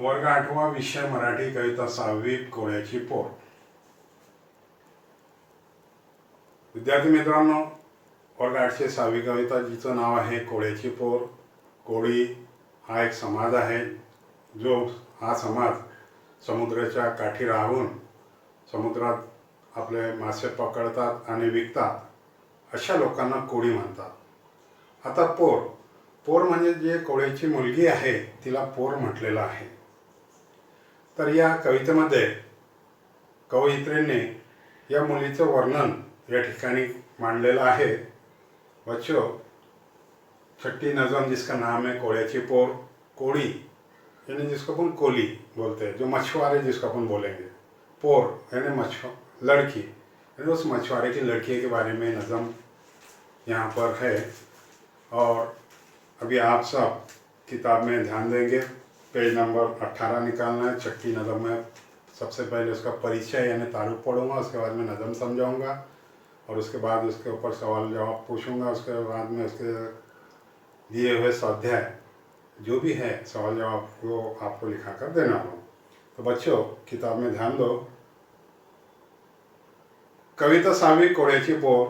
वर्ग 8वा विषय मराठी कविता 6वी कोळ्याची पोर। विद्यार्थी मित्रांनो, वर्ग 8ची 6वी कविता जिचं नाव आहे कोळ्याची पोर। कोळी हा एक समाज आहे, जो हा समाज समुद्राच्या काठी राहून समुद्रात आपले मासे पकडतात आणि विकतात, अशा लोकांना कोळी म्हणतात। आता पोर म्हणजे जे कोळ्याची मुलगी आहे तिला पोर म्हटलेलं आहे। तर या कवितेमध्ये कवयित्रीने या मुलीचं वर्णन या ठिकाणी मांडलेलं आहे। बच्चों, छठी नज़म जिसका नाम है कोळ्याची पोर, कोड़ी यानी जिसको अपन कोली बोलते हैं, जो मछुआरे जिसको अपन बोलेंगे। पोर यानी लड़की, यानी उस मछुआरे की लड़की के बारे में नज़म यहाँ पर है। और अभी आप सब किताब में ध्यान देंगे, पेज नंबर 18 निकालना है। छठी नज़म में सबसे पहले उसका परिचय यानी तारुफ पढ़ूंगा, उसके बाद में नज़म समझाऊंगा और उसके बाद उसके ऊपर सवाल जवाब पूछूंगा। उसके बाद में उसके दिए हुए स्वाध्याय जो भी है सवाल जवाब वो आपको लिखा कर देना हो। तो बच्चों, किताब में ध्यान दो। कविता 6वी कोळ्याची पोर।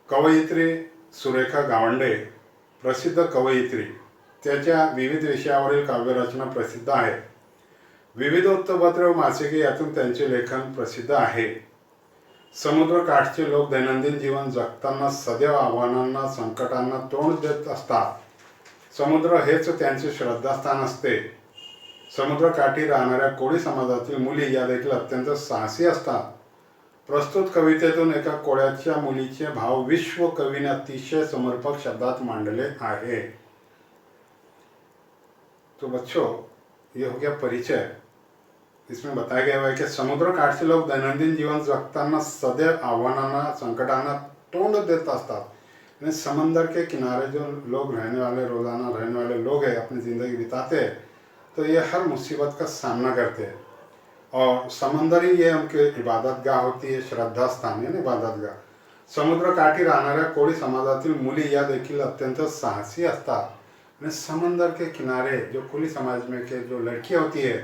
कवयित्री सुरेखा गावंडे प्रसिद्ध कवयित्री। त्याच्या विविध विषयावरील काव्यरचना प्रसिद्ध आहेत। विविध वृत्तपत्रे व मासिके यातून त्यांचे लेखन प्रसिद्ध आहे। समुद्रकाठचे लोक दैनंदिन जीवन जगताना सदैव आव्हानांना, संकटांना तोंड देत असतात। समुद्र हेच त्यांचे श्रद्धास्थान असते। समुद्रकाठी राहणाऱ्या कोळी समाजातील मुली या देखील अत्यंत साहसी असतात। प्रस्तुत कवितेतून एका कोळ्याच्या मुलीचे भाव विश्व कवीने अतिशय समर्पक शब्दात मांडले आहे। तो बच्चों, ये हो गया परिचय। इसमें बताया गया है कि समुद्र काठ से लोग दैनंदिन जीवन जगताना सदैव आव्हानांना, संकटांना तोंड देत असतात। यानी समंदर के किनारे जो लोग रहने वाले, रोजाना रहने वाले लोग हैं, अपनी ज़िंदगी बिताते हैं, तो ये हर मुसीबत का सामना करते हैं। और समंदर ही ये उनकी इबादत गाह होती है, श्रद्धा स्थान यानी इबादत गाह। समुद्र काठी राहणाऱ्या कोळी समाजातील मुली या देखील अत्यंत साहसी असतात। यानी समंदर के किनारे जो कोली समाज में के जो लड़कियाँ होती है,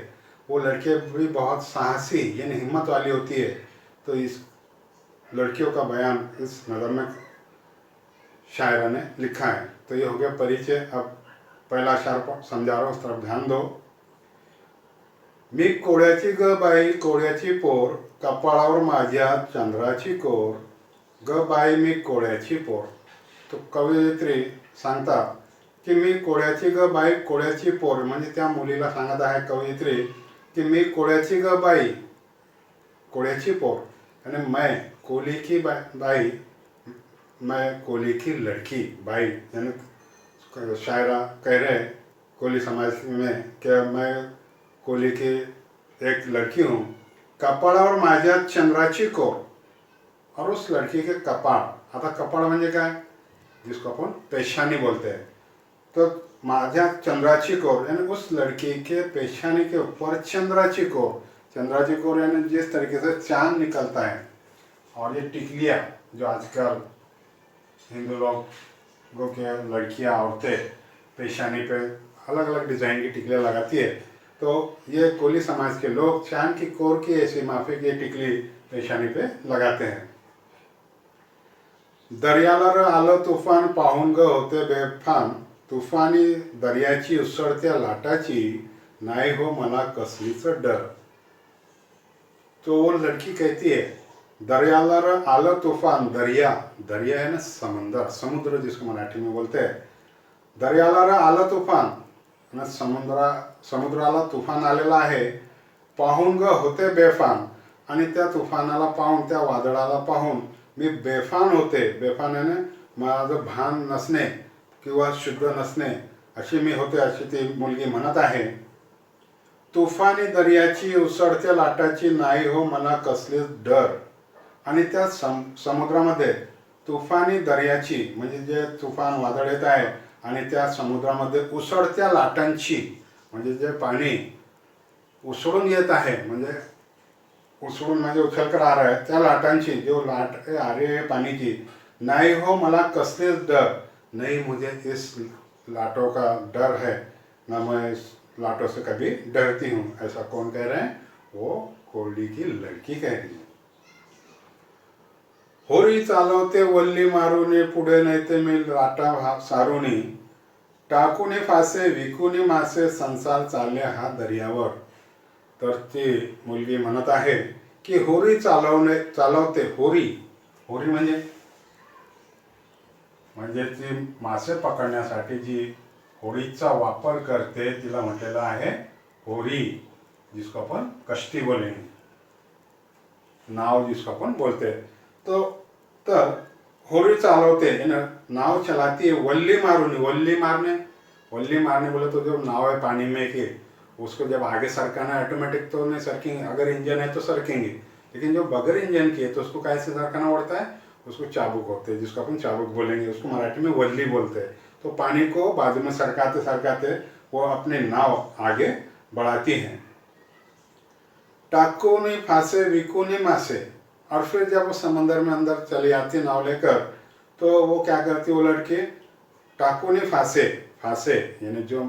वो लड़कियाँ भी बहुत साहसी यानी हिम्मत वाली होती है। तो इस लड़कियों का बयान इस नज़म में शायरा ने लिखा है। तो ये हो गया परिचय। अब पहला अक्षर समझा रहा हूँ, उस तरफ ध्यान दो। मी कोळ्याची ग बाई कोळ्याची पोर, कपाळावर माझ्या चंद्राची कोर, ग बाई मी कोळ्याची पोर। तो कवयित्री सांगतात की मी कोळ्याची ग बाई कोळ्याची पोर, म्हणजे त्या मुलीला सांगत आहे कवयित्री कि मी कोळ्याची ग बाई कोळ्याची पोर, यानी मैं कोली की बाई, मैं कोली की लड़की। बाई यानी शायरा कह रहे कोली समाज में कि मैं कोली की एक लड़की हूँ। कपाळावर माझ्या चंद्राची कोर, और उस लड़की के कपाळ, आता कपाळ म्हणजे काय, जिसको अपन पेशानी बोलते हैं। तो माझ्या चंद्राची कोर यानी उस लड़की के पेशानी के ऊपर चंद्राची कोर। चंद्राची कोर यानी जिस तरीके से चांद निकलता है। और ये टिकलियाँ जो आजकल हिंदू लोगों के लड़कियाँ, औरतें पेशानी पे अलग अलग डिज़ाइन की टिकलियाँ लगाती है, तो ये कोली समाज के लोग चांद की कोर की ऐसी माफिक ये टिकली पेशानी पे लगाते हैं। दर्याला र आलं तुफान, पाहून ग होते बेफान, तुफानी दर्याची उसळत्या लाटाची, नाही हो मला कसलीच डर। तो वो लड़की कहती है, दर्याला र आलं तूफान, दरिया, दरिया है ना समंदर, समुद्र जिसको मराठी में बोलते हैं। दर्याला र आलं तूफान, समुद्राला तुफान आलेला आहे। पाहून ग होते बेफान, आणि त्या तुफानाला पाहून, त्या वादळाला पाहून मी बेफान होते। बेफान याने माझं भान नसणे किंवा शुद्ध नसणे अशी मी होते, अशी ती मुलगी म्हणत आहे। तुफानी दर्याची उसळत्या लाटाची, नाही हो मला कसलीच डर। आणि त्या समुद्रामध्ये तुफानी दर्याची म्हणजे जे तुफान वादळ येत आहे, आणि त्या समुद्रामध्ये उसळत्या लाटांची म्हणजे जे पाणी उसळून येत आहे, म्हणजे उसळून म्हणजे उछलकर आ रहा है, त्या लाटांची जो लाट आ रही है पानी की, नहीं हो मला कसलेच डर, नहीं मुझे इस लाटों का डर है, ना मैं इस लाटों से कभी डरती हूँ। ऐसा कौन कह रहे हैं? वो कोली की लड़की कह रही है। होरी चालवते वल्ली मारूनी, पुढे नेते मी लाटा सारूनी, टाकूनी फासे विकूनी मासे, संसार चालले हा दर्यावर. तर ती मुलगी म्हणत आहे की होरी चालवते. होरी म्हणजे ती मासे पकडण्यासाठी जी होडीचा वापर करते तिला म्हटलेलं आहे होरी, जिसको अपन कश्ती बोलेंगे, नाव जिसको अपन बोलते. तो तर होरी चालवते, नाव चलाती है. वल्ली मारने बोले तो जो नाव है पानी में के, उसको जब आगे सरकाना है ऑटोमेटिक तो नहीं सरकेंगे, अगर इंजन है तो सरकेंगे, लेकिन जो बगैर इंजन की है तो उसको कैसे सरकाना पड़ता है? उसको चाबुक होते हैं, जिसको अपन चाबुक बोलेंगे, उसको मराठी में वल्ली बोलते हैं. तो पानी को बाजू में सरकाते सरकाते वो अपने नाव आगे बढ़ाती है. टाकूनी फांसे विकूनी मासे. और फिर जब वो समंदर में अंदर चली आती है नाव लेकर, तो वो क्या करती है वो लड़की? टाकूनी फांसे यानी जो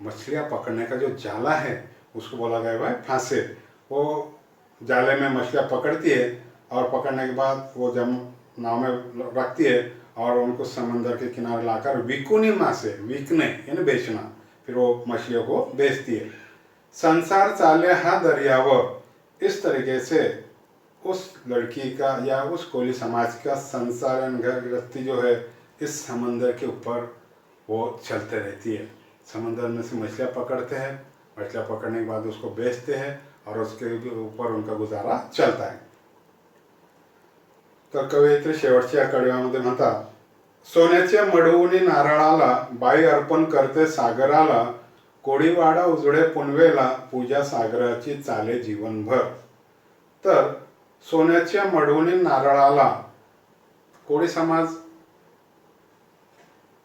मछलियाँ पकड़ने का जो जाला है उसको बोला गया है फांसे. वो जाले में मछलियाँ पकड़ती है और पकड़ने के बाद वो जब नाव में रखती है और उनको समंदर के किनारे लाकर विकूनी मासे, विकने यानी बेचना, फिर वो मछलियों को बेचती है. संसार चाले हा दरियावर. इस तरीके से उस लड़की का या उस कोली समाज का संसार घर गृहस्थी जो है इस समंदर के ऊपर वो चलते रहती है. समंदर में से मछलियाँ पकड़ते हैं, मछलियाँ पकड़ने के बाद उसको बेचते हैं और उसके ऊपर उनका गुजारा चलता है. तर कवयित्री शेवटच्या कडव्यामध्ये म्हणतात, सोन्याच्या मडवुनी नारळाला, बाई अर्पण करते सागराला, कोळीवाडा उजळे पुनवेला, पूजा सागराची चाले जीवनभर. तर सोन्याच्या मडवुनी नारळाला कोळी समाज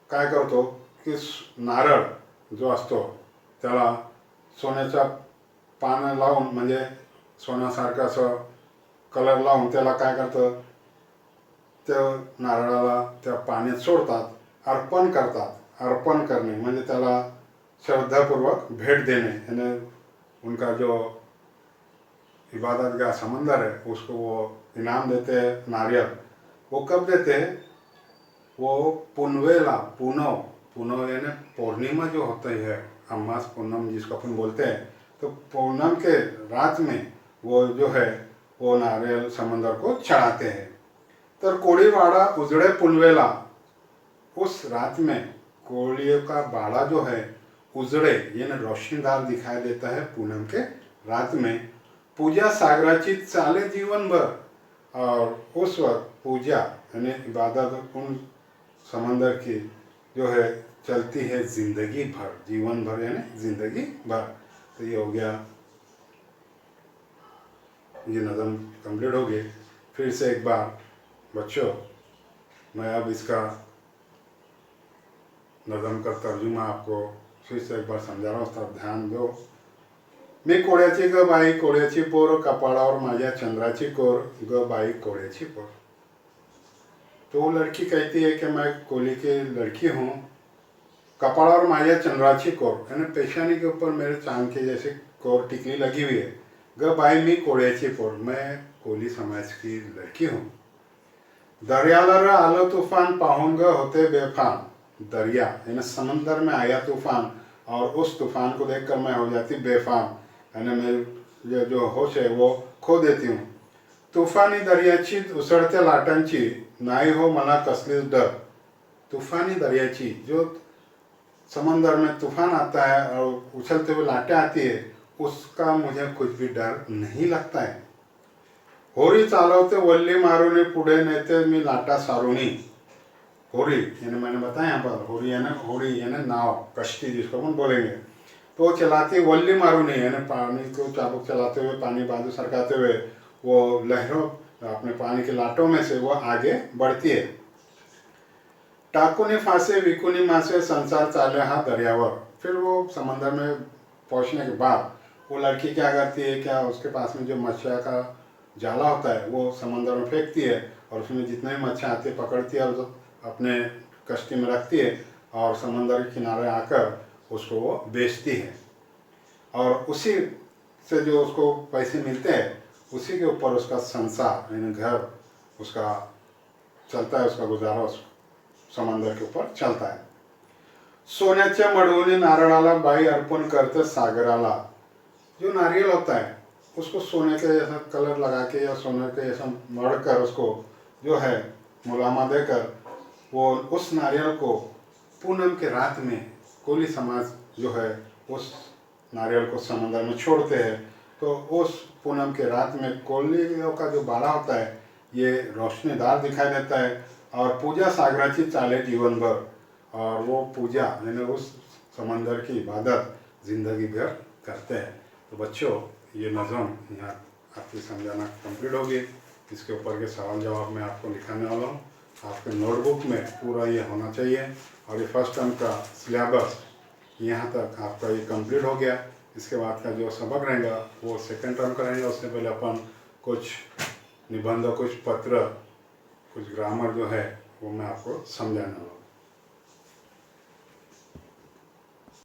काय करतो की नारळ जो असतो त्याला सोन्याचा पानं लावून, म्हणजे सोन्यासारखं असं कलर लावून त्याला काय करतं, त्या नारळाला त्या पाण्यात सोडतात, अर्पण करतात. अर्पण करणे म्हणजे त्याला श्रद्धापूर्वक भेट देने, यानी उनका जो इबादत का समंदर है उसको वो इनाम देते हैं नारियल. वो कब देते हैं? वो पुनवेला, पुनव यानी पूर्णिमा जो होती है, अमास पूनम जिसको अपन बोलते हैं, तो पूनम के रात में वो जो है वो नारियल समंदर को चढ़ाते हैं. तर कोळीवाड़ा उजड़े पुनवेला, उस रात में कोळियों का बाड़ा जो है उजड़े यानी रोशनीदार दिखाई देता है पूनम के रात में. पूजा सागराची चाले जीवन भर. और उस वक्त पूजा यानी इबादत उन समंदर की जो है चलती है जिंदगी भर, जीवन भर यानी जिंदगी भर. तो ये हो गया, ये नज़म कंप्लीट हो गई. फिर से एक बार बच्चों, मैं अब इसका नज़म का तर्जुमा आपको फिर से एक बार समझा रहा हूँ, उसका ध्यान दो. मी कोळ्याची ग बाई कोळ्याची पोर, कपाळावर माझ्या चंद्राची कोर, ग बाई कोळ्याची पोर. तो वो लड़की कहती है कि मैं कोली की लड़की हूँ, कपाड़ावर माझ्या चंद्राची कोर यानी पेशानी के ऊपर मेरे चांद के जैसे कोर टिकली लगी हुई है. ग बाई मी कोळ्याची पोर, मैं कोली समाज की लड़की हूँ. दरियाला र आलं तूफान, पाहून ग होते बेफान. दरिया यानी समंदर में आया तूफान और उस तूफान को देखकर मैं हो जाती बेफान, यानी मेरी जो होश है वो खो देती हूँ. तूफानी दरियाची उसळत्या लाटांची, नाही हो मला कसलीच डर. तूफानी दरियाची, जो समंदर में तूफान आता है और उछलते हुए लाटें आती है, उसका मुझे कुछ भी डर नहीं लगता है. होरी चालवते वल्ली मारूनी, पुढे नेते मी लाटा सारूनी. होरी यानी मैंने बताया यहाँ पर, होरी यानी नाव, कश्ती जिसको हम बोलेंगे. तो चलाती वल्ली मारूनी यानी पानी को चाबुक चलाते हुए, पानी बाजू सरकाते हुए वो लहरों अपने पानी के लाटों में से वो आगे बढ़ती है. टाकूनी फांसे विकूनी मासे, संसार चाले हा दरियावर. फिर वो समंदर में पहुंचने के बाद वो लड़की क्या करती है, क्या उसके पास में जो मछलियाँ का जाला होता है वो समंदर में फेंकती है और उसमें जितने भी मच्छियाँ आती है पकड़ती है और अपने कश्ती में रखती है और समंदर के किनारे आकर उसको वो बेचती है. और उसी से जो उसको पैसे मिलते हैं उसी के ऊपर उसका संसार यानी घर उसका चलता है, उसका गुजारा उस समंदर के ऊपर चलता है। सोन्याच्या मडवून नारळाला बाई अर्पण करते सागराला। जो नारियल होता है उसको सोने के जैसा कलर लगा के या सोने के जैसा मढ़ कर उसको जो है मुलामा देकर वो उस नारियल को पूनम के रात में कोली समाज जो है उस नारियल को समंदर में छोड़ते हैं। तो उस पूनम के रात में कोलियों का जो बाड़ा होता है ये रोशनीदार दिखाई देता है और पूजा सागराची चाले जीवन भर, और वो पूजा यानी उस समंदर की इबादत ज़िंदगी भर करते हैं। तो बच्चों ये नज़म यहाँ आपकी समझाना कंप्लीट होगी। इसके ऊपर के सवाल जवाब मैं आपको लिखाने वाला हूँ। आपके नोटबुक में पूरा ये होना चाहिए और ये फर्स्ट टर्म का सिलेबस यहाँ तक आपका ये कंप्लीट हो गया। इसके बाद का जो सबक रहेगा वो सेकंड टर्म का रहेगा। उससे पहले अपन कुछ निबंध, कुछ पत्र, कुछ ग्रामर जो है वो मैं आपको समझाने वाला हूँ।